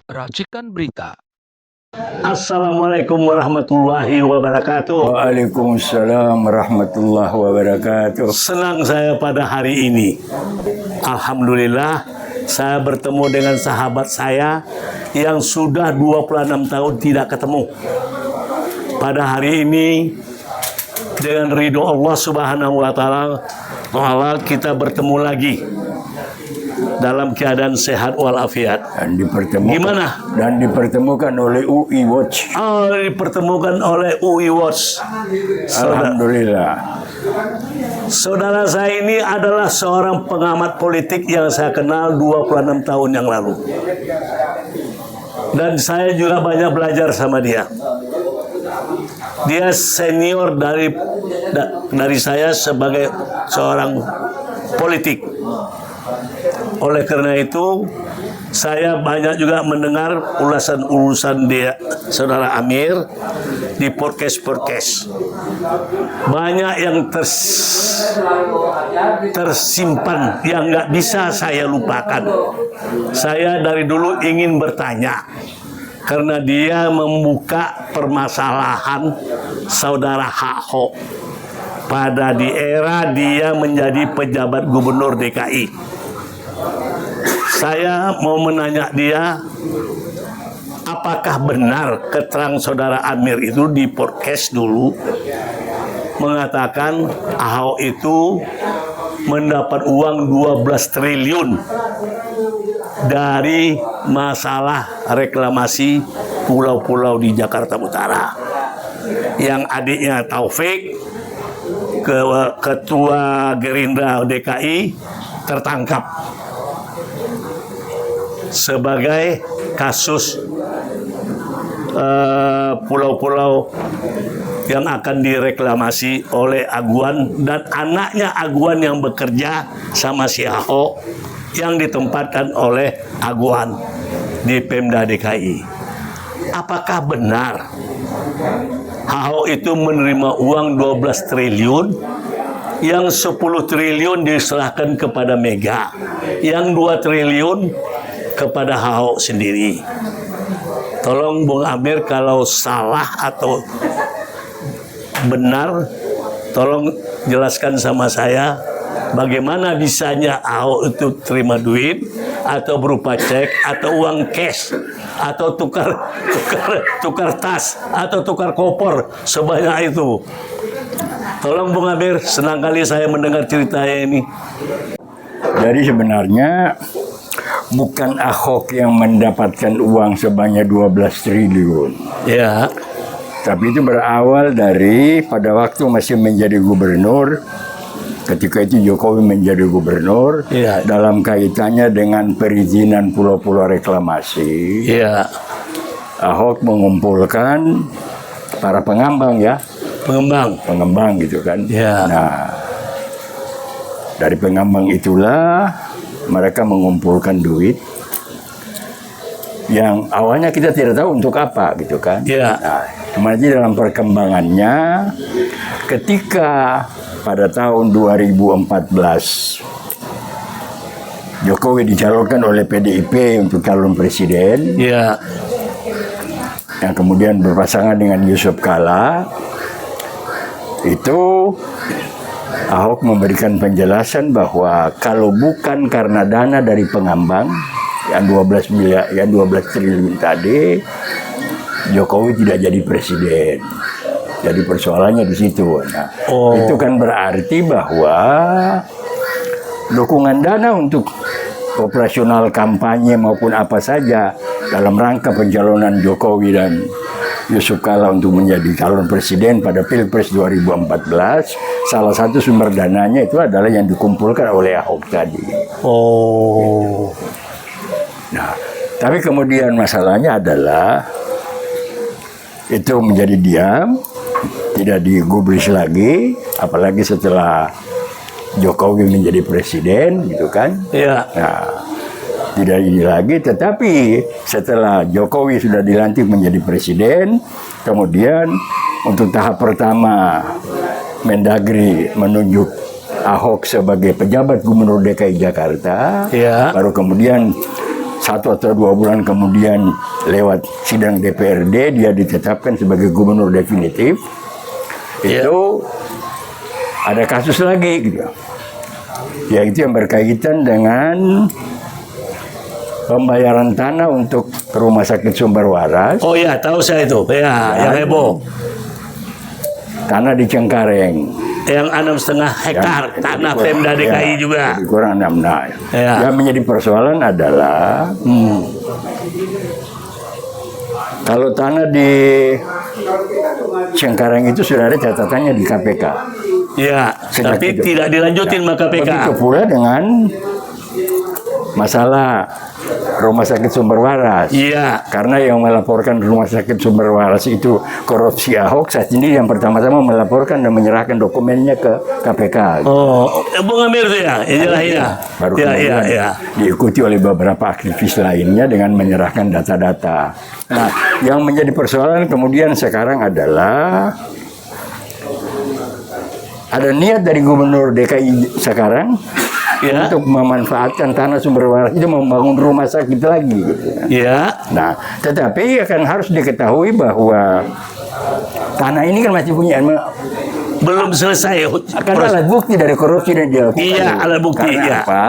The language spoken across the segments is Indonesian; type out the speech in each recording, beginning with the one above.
Racikan berita. Assalamualaikum warahmatullahi wabarakatuh. Waalaikumsalam warahmatullahi wabarakatuh. Senang saya pada hari ini. Alhamdulillah, saya bertemu dengan sahabat saya yang sudah 26 tahun tidak ketemu. Pada hari ini, dengan ridho Allah Subhanahu wa Ta'ala, kita bertemu lagi dalam keadaan sehat walafiat. Dan dipertemukan. Gimana? Dan dipertemukan oleh UI Watch. Dipertemukan oleh UI Watch. Alhamdulillah. Saudara saya ini adalah seorang pengamat politik yang saya kenal 26 tahun yang lalu. Dan saya juga banyak belajar sama dia. Dia senior dari saya sebagai seorang politik. Oleh karena itu, saya banyak juga mendengar ulasan-ulasan dia, Saudara Amir, di podcast-podcast. Banyak yang tersimpan yang nggak bisa saya lupakan. Saya dari dulu ingin bertanya, karena dia membuka permasalahan Saudara Ahok pada di era dia menjadi pejabat gubernur DKI. Saya mau menanya dia, apakah benar keterangan Saudara Amir itu di podcast dulu mengatakan Ahok itu mendapat uang 12 triliun dari masalah reklamasi pulau-pulau di Jakarta Utara. Yang adiknya Taufik, ketua Gerindra DKI, tertangkap sebagai kasus pulau-pulau yang akan direklamasi oleh Aguan dan anaknya Aguan yang bekerja sama si Ahok yang ditempatkan oleh Aguan di Pemda DKI. Apakah benar Ahok itu menerima uang 12 triliun, yang 10 triliun diserahkan kepada Mega, yang 2 triliun kepada Ahok sendiri? Tolong Bung Amir, kalau salah atau benar, tolong jelaskan sama saya, bagaimana bisanya Ahok itu terima duit atau berupa cek atau uang cash atau tukar tas atau tukar koper sebanyak itu. Tolong Bung Amir, senang kali saya mendengar ceritanya ini. Jadi sebenarnya bukan Ahok yang mendapatkan uang sebanyak 12 triliun. Ya. Tapi itu berawal dari pada waktu masih menjadi gubernur. Ketika itu Jokowi menjadi gubernur, ya, dalam kaitannya dengan perizinan pulau-pulau reklamasi, ya, Ahok mengumpulkan para pengembang, ya, pengembang gitu kan. Ya. Nah, dari pengembang itulah mereka mengumpulkan duit yang awalnya kita tidak tahu untuk apa gitu kan. Ya. Nah, kemudian dalam perkembangannya, ketika pada tahun 2014 Jokowi dicalonkan oleh PDIP untuk calon presiden, ya, yang kemudian berpasangan dengan Yusuf Kala, itu Ahok memberikan penjelasan bahwa kalau bukan karena dana dari pengembang yang 12 miliar, yang 12 triliun tadi, Jokowi tidak jadi presiden. Jadi persoalannya di situ. Nah, itu kan berarti bahwa dukungan dana untuk operasional kampanye maupun apa saja dalam rangka pencalonan Jokowi dan Yusuf Kala untuk menjadi calon presiden pada Pilpres 2014, salah satu sumber dananya itu adalah yang dikumpulkan oleh Ahok tadi. Nah, tapi kemudian masalahnya adalah itu menjadi diam, tidak digubris lagi, apalagi setelah Jokowi menjadi presiden, gitu kan? Ya. Nah, tidak ini lagi, tetapi setelah Jokowi sudah dilantik menjadi presiden, kemudian untuk tahap pertama Mendagri menunjuk Ahok sebagai pejabat gubernur DKI Jakarta, Ya. baru kemudian 1 atau 2 bulan kemudian lewat sidang DPRD dia ditetapkan sebagai gubernur definitif. Itu ada kasus lagi gitu. Yaitu yang berkaitan dengan pembayaran tanah untuk rumah sakit Sumber Waras. Oh ya, tahu saya itu. Ya, yang heboh. Tanah di Cengkareng. Yang 6,5 hektar tanah Pemda DKI juga. Lebih kurang 6. Nah, Ya. yang menjadi persoalan adalah kalau tanah di Cengkareng itu sudah ada catatannya di KPK. Ya, Sejak tapi itu. tidak dilanjutin sama KPK. Begitu pula dengan masalah rumah sakit Sumber Waras. Iya. Karena yang melaporkan rumah sakit Sumber Waras itu korupsi Ahok, saya sendiri yang pertama-tama melaporkan dan menyerahkan dokumennya ke KPK. Oh, Bung Amir itu ya, ya. Baru Ya, kemudian ya. diikuti oleh beberapa aktivis lainnya dengan menyerahkan data-data. Nah, yang menjadi persoalan kemudian sekarang adalah ada niat dari Gubernur DKI sekarang Ya. untuk memanfaatkan tanah Sumber Waras itu membangun rumah sakit lagi. Gitu. Ya. Nah, tetapi akan harus diketahui bahwa tanah ini kan masih punya Belum selesai. karena alat bukti dari korupsi dan dilakukan. Iya, alat bukti, Karena iya. apa?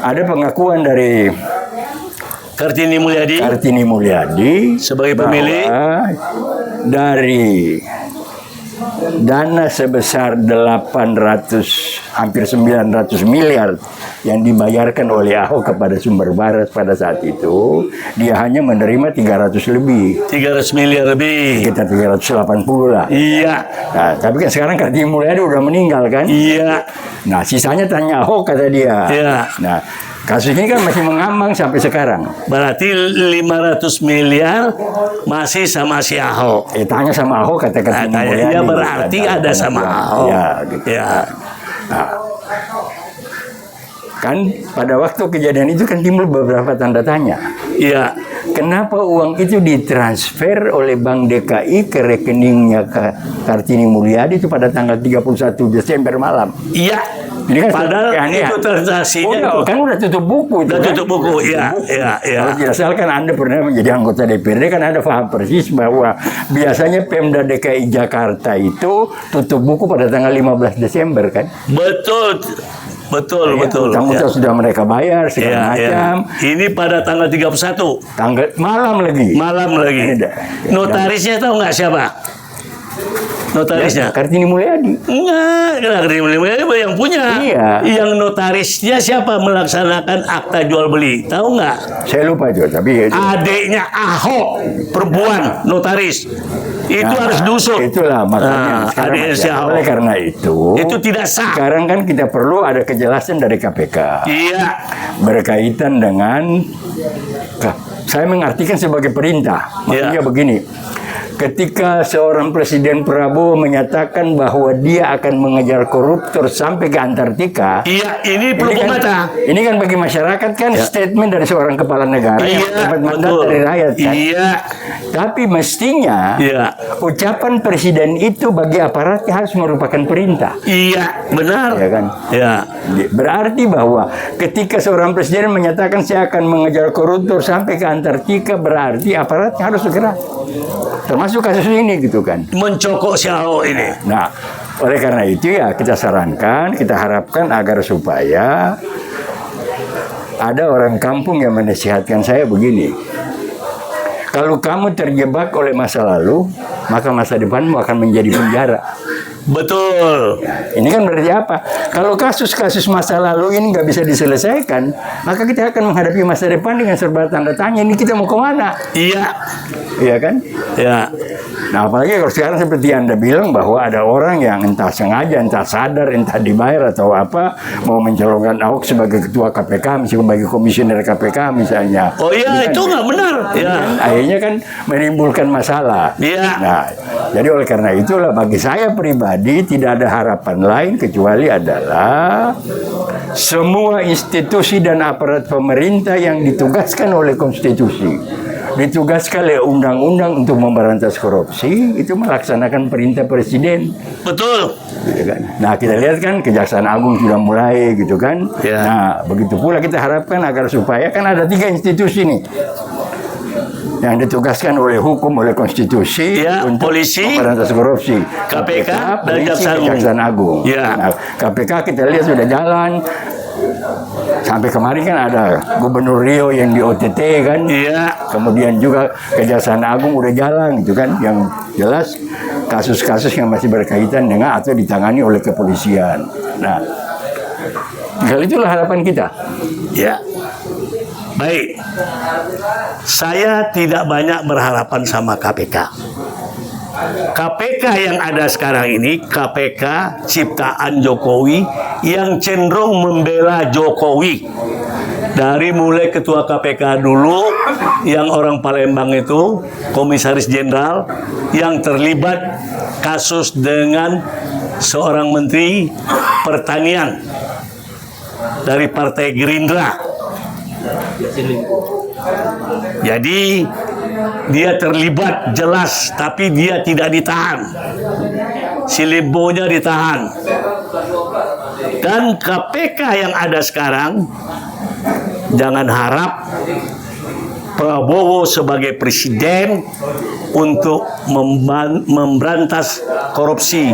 Ada pengakuan dari Kartini Mulyadi Kartini Mulyadi sebagai pemilik. bahwa dari dana sebesar 800 hampir 900 miliar yang dibayarkan oleh Ahok kepada Sumber Waras pada saat itu, dia hanya menerima 300 lebih. 300 miliar lebih. Kita 380 lah. Iya. Nah, tapi kan sekarang Kartini Mulyadi udah meninggal kan? Iya. Nah, sisanya tanya Ahok kata dia. Iya. Nah, kasus ini kan masih mengambang sampai sekarang. Berarti 500 miliar masih sama si Ahok. Tanya sama Ahok kata Kartini Mulyadi. Ya berarti ada sama Ahok. Ya, gitu. Ya. Nah, kan pada waktu kejadian itu kan timbul beberapa tanda tanya. Iya. Kenapa uang itu ditransfer oleh Bank DKI ke rekeningnya ke Kartini Mulyadi itu pada tanggal 31 Desember malam? Iya. Ini kan Padahal keanehan. itu transaksinya itu. Kan udah tutup buku itu. Udah kan? tutup buku. Iya. Iya. Iya. Kalau tidak salah kan Anda pernah menjadi anggota DPRD kan Anda paham persis bahwa biasanya Pemda DKI Jakarta itu tutup buku pada tanggal 15 Desember kan. Betul. Betul. Betul. Utang-utang Ya. sudah mereka bayar segala Iya, iya. macam. Ini pada tanggal 31 Tanggal malam lagi. malam lagi. Ini dah. Notarisnya tahu nggak siapa? Notarisnya? Kartini Mulyadi. Enggak, yang punya. Iya. Yang notarisnya siapa melaksanakan akta jual beli? Tahu nggak? Saya lupa juga, tapi Adiknya Ahok, perempuan notaris. Itu Nah, harus dusuk. itulah makanya Nah, sekarang adiknya masih si ada. Ahok. Oleh karena itu Tidak sah. sekarang kan kita perlu ada kejelasan dari KPK Iya. berkaitan dengan saya mengartikan sebagai perintah. Maksudnya Iya. begini. Ketika seorang Presiden Prabowo menyatakan bahwa dia akan mengejar koruptor sampai ke Antartika, Iya, ini perlu kan, mata. ini kan bagi masyarakat kan statement dari seorang kepala negara yang Iya, dapat mandat betul. dari rakyat kan. Iya. Tapi mestinya Iya. ucapan presiden itu bagi aparatnya harus merupakan perintah. Iya, benar. Ya kan? Ya. Berarti bahwa ketika seorang presiden menyatakan saya akan mengejar koruptor sampai ke Antartika, berarti aparatnya harus segera. Termasuk kasus ini gitu kan. Mencokok si Ahok ini. Nah, oleh karena itu ya kita sarankan, kita harapkan agar supaya ada orang kampung yang menasihatkan saya begini. Kalau kamu terjebak oleh masa lalu, maka masa depanmu akan menjadi penjara. Betul. Ini kan berarti apa? Kalau kasus-kasus masa lalu ini nggak bisa diselesaikan, maka kita akan menghadapi masa depan dengan serba tanda tanya. Ini kita mau kemana? Iya. Iya kan? Ya. Nah, apalagi kalau sekarang seperti Anda bilang bahwa ada orang yang entah sengaja, entah sadar, entah dibayar atau apa, mau mencalonkan Ahok sebagai ketua KPK, sebagai komisioner KPK misalnya. Oh iya, itu nggak benar. Ya. Akhirnya kan menimbulkan masalah. Iya. Nah, jadi oleh karena itulah bagi saya pribadi tidak ada harapan lain kecuali adalah semua institusi dan aparat pemerintah yang ditugaskan oleh konstitusi ditugaskan oleh undang-undang untuk memberantas korupsi, itu melaksanakan perintah presiden. Betul. Gitu kan. Nah, kita lihat kan Kejaksaan Agung sudah mulai gitu kan. Ya. Nah, begitu pula kita harapkan agar supaya kan ada 3 institusi nih yang ditugaskan oleh hukum, oleh konstitusi Ya, untuk polisi, memberantas korupsi. KPK, dan polisi, Kejaksaan Agung. Ya. Nah, KPK kita lihat sudah jalan. Sampai kemarin kan ada Gubernur Rio yang di OTT kan. Iya. Kemudian juga Kejaksaan Agung udah jalan gitu kan. Yang jelas kasus-kasus yang masih berkaitan dengan atau ditangani oleh kepolisian. Nah, hal itulah harapan kita. Ya. Baik. Saya tidak banyak berharapan sama KPK. KPK yang ada sekarang ini KPK ciptaan Jokowi yang cenderung membela Jokowi. Dari mulai ketua KPK dulu yang orang Palembang itu, komisaris jenderal yang terlibat kasus dengan seorang menteri pertanian dari Partai Gerindra. Jadi dia terlibat jelas, tapi dia tidak ditahan. Si Limbonya ditahan. Dan KPK yang ada sekarang, jangan harap Prabowo sebagai presiden untuk memberantas korupsi,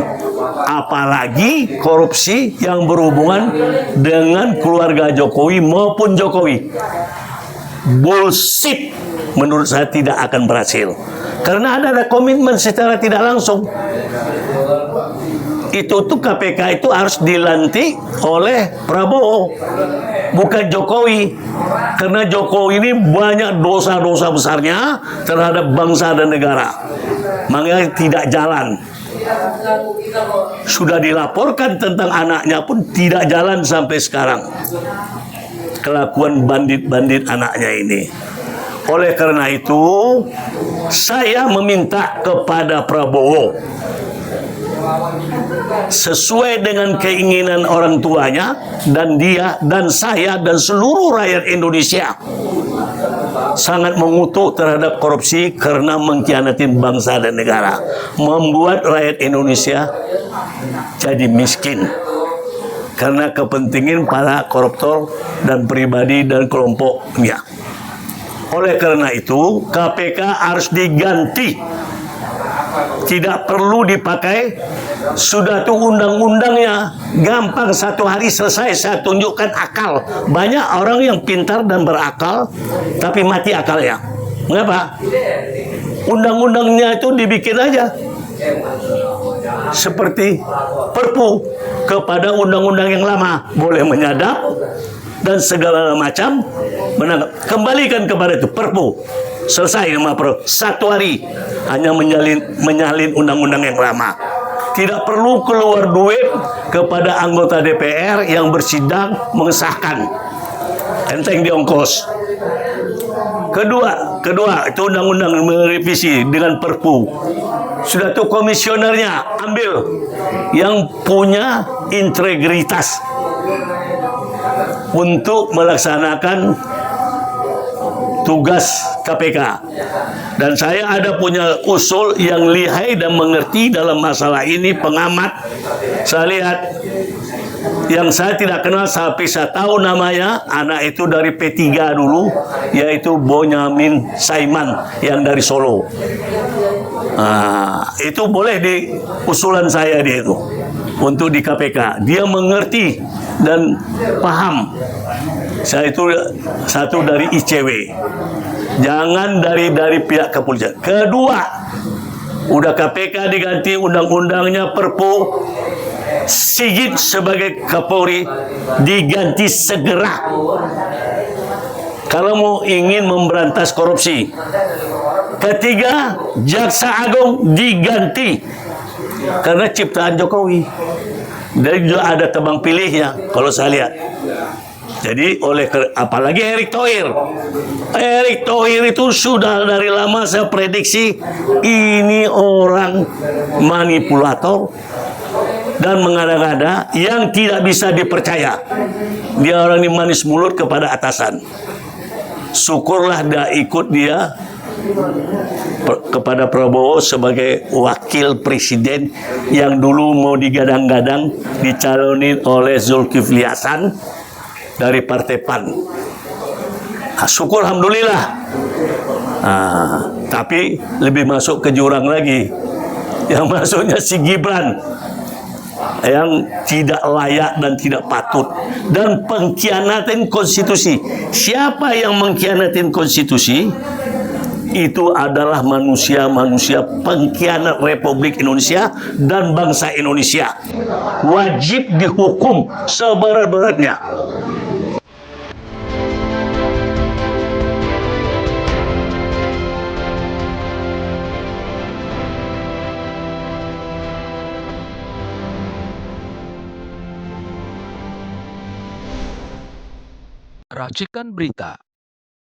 apalagi korupsi yang berhubungan dengan keluarga Jokowi maupun Jokowi. Bullshit, menurut saya tidak akan berhasil karena ada komitmen secara tidak langsung. Itu tuh KPK itu harus dilantik oleh Prabowo, bukan Jokowi, karena Jokowi ini banyak dosa-dosa besarnya terhadap bangsa dan negara, makanya tidak jalan. Sudah dilaporkan tentang anaknya pun tidak jalan sampai sekarang, kelakuan bandit-bandit anaknya ini. Oleh karena itu, saya meminta kepada Prabowo sesuai dengan keinginan orang tuanya dan dia dan saya dan seluruh rakyat Indonesia sangat mengutuk terhadap korupsi karena mengkhianati bangsa dan negara, membuat rakyat Indonesia jadi miskin karena kepentingan para koruptor dan pribadi dan kelompoknya. Oleh karena itu, KPK harus diganti. Tidak perlu dipakai. Sudah tuh undang-undangnya gampang, 1 hari selesai. Saya tunjukkan akal. Banyak orang yang pintar dan berakal, tapi mati akalnya. Mengapa? Undang-undangnya itu dibikin aja seperti Perpu kepada undang-undang yang lama, boleh menyadap dan segala macam menangkap. Kembalikan kepada itu Perpu, selesai sama Perpu. 1 hari hanya menyalin undang-undang yang lama. Tidak perlu keluar duit kepada anggota DPR yang bersidang mengesahkan, enteng diongkos. Kedua itu undang-undang merevisi dengan Perpu. Sudah tuh komisionernya ambil yang punya integritas untuk melaksanakan tugas KPK. Dan saya ada punya usul yang lihai dan mengerti dalam masalah ini, pengamat. Saya lihat yang saya tidak kenal tapi saya tahu namanya, anak itu dari P3 dulu, yaitu Bonyamin Saiman yang dari Solo. Itu boleh di usulan saya dia itu untuk di KPK. Dia mengerti dan paham. Saya itu satu dari ICW, jangan dari pihak kepolisian. Kedua, udah KPK diganti undang-undangnya Perpu, Sigit sebagai Kapolri diganti segera kalau mau ingin memberantas korupsi. Ketiga, Jaksa Agung diganti karena ciptaan Jokowi. Dan juga ada tebang pilihnya kalau saya lihat. Jadi apalagi Erick Thohir. Erick Thohir itu sudah dari lama saya prediksi ini orang manipulator dan mengada-ngada yang tidak bisa dipercaya. Dia orang yang manis mulut kepada atasan. Syukurlah dia ikut dia kepada Prabowo sebagai wakil presiden yang dulu mau digadang-gadang dicalonin oleh Zulkifli Hasan dari Partai PAN. Nah, syukur alhamdulillah. Tapi lebih masuk ke jurang lagi. Yang masuknya si Gibran yang tidak layak dan tidak patut dan pengkhianatan konstitusi. Siapa yang mengkhianatin konstitusi? Itu adalah manusia-manusia pengkhianat Republik Indonesia dan bangsa Indonesia. Wajib dihukum seberat-beratnya. Racikan Berita